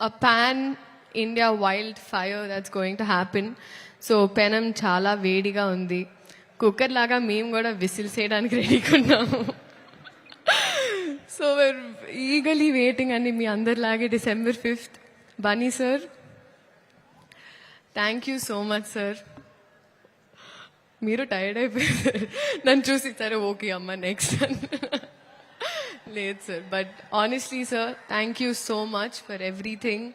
a pan India wildfire that's going to happen. So పెనం చాలా వేడిగా ఉంది. కుక్కర్ లాగా మేము కూడా విసిల్స్ వేయడానికి రెడీగా ఉన్నాము. సో we're eagerly waiting అండి మీ అందరిలాగే December 5th. Bunny sir, thank you so much sir. మీరు టైర్డ్ అయిపోయారు నన్ను చూసి, సరే ఓకే అమ్మ నెక్స్ట్ లేదు sir. But honestly sir, thank you so much for everything.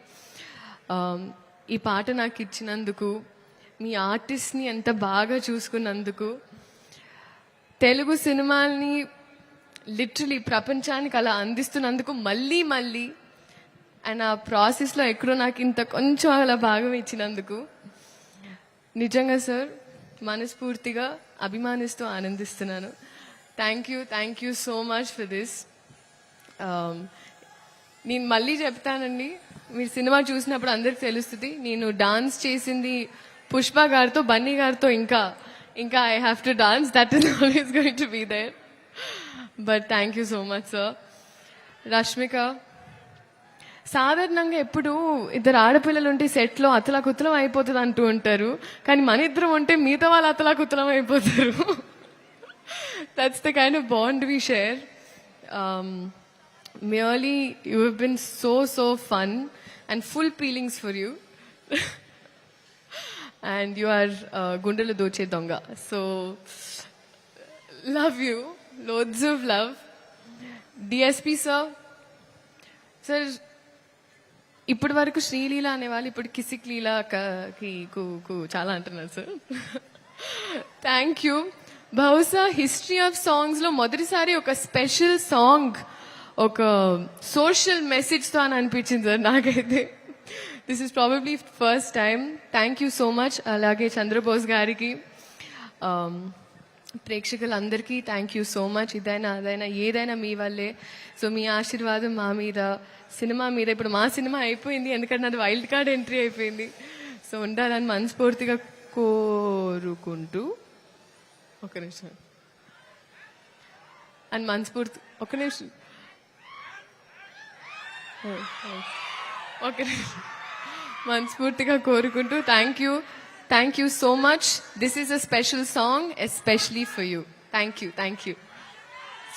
ఈ పాట నాకు ఇచ్చినందుకు, మీ ఆర్టిస్ట్ని ఎంత బాగా చూసుకున్నందుకు, తెలుగు సినిమాల్ని లిటరలీ ప్రపంచానికి అలా అందిస్తున్నందుకు మళ్ళీ మళ్ళీ, అండ్ ఆ ప్రాసెస్లో ఎక్కడో నాకు ఇంత కొంచెం అలా భాగం ఇచ్చినందుకు నిజంగా సార్ మనస్ఫూర్తిగా అభిమానిస్తూ ఆనందిస్తున్నాను. Thank you so much for this. నేను మళ్ళీ చెప్తానండి, మీరు సినిమా చూసినప్పుడు అందరికి తెలుస్తుంది, నేను డాన్స్ చేసింది పుష్ప గారితో, బన్నీ గారితో, ఇంకా I have to dance, that is always going to be there. But thank you so much sir. Rashmika, సాధారణంగా ఎప్పుడు ఇద్దరు ఆడపిల్లలు ఉంటే సెట్లో అతలాకుతలం అయిపోతుంది అంటూ ఉంటారు, కానీ మన ఇద్దరం ఉంటే మిగతా వాళ్ళు అతలాకుతలం అయిపోతారు. That's the kind of bond we share. Merely, you have been so fun and full feelings for you. And you are Gundala Doche Donga. So, love you. Loads of love. DSP sir. Sir, ఇప్పటి వరకు శ్రీలీల అనేవాళ్ళు ఇప్పుడు కిసిక్ లీలాకి చాలా అంటున్నారు sir. Thank you. బహుశా history of సాంగ్స్లో మొదటిసారి ఒక స్పెషల్ సాంగ్ ఒక సోషల్ మెసేజ్తో అని అనిపించింది సార్ నాకైతే. This is probably first time. Thank you so much. అలాగే చంద్రబోస్ గారికి, ప్రేక్షకులందరికీ థ్యాంక్ యూ సో మచ్. ఇదైనా అదైనా ఏదైనా మీ వల్లే. సో మీ ఆశీర్వాదం మా మీద, సినిమా మీద. ఇప్పుడు మా సినిమా అయిపోయింది, ఎందుకంటే అది వైల్డ్ కార్డ్ ఎంట్రీ అయిపోయింది. సో ఉండాలని మనస్ఫూర్తిగా కోరుకుంటూ, ఒక నిమిషం అని మనస్ఫూర్తి, ఒక నిమిషం మనస్ఫూర్తిగా కోరుకుంటూ thank you so much. This is a special song especially for you. Thank you.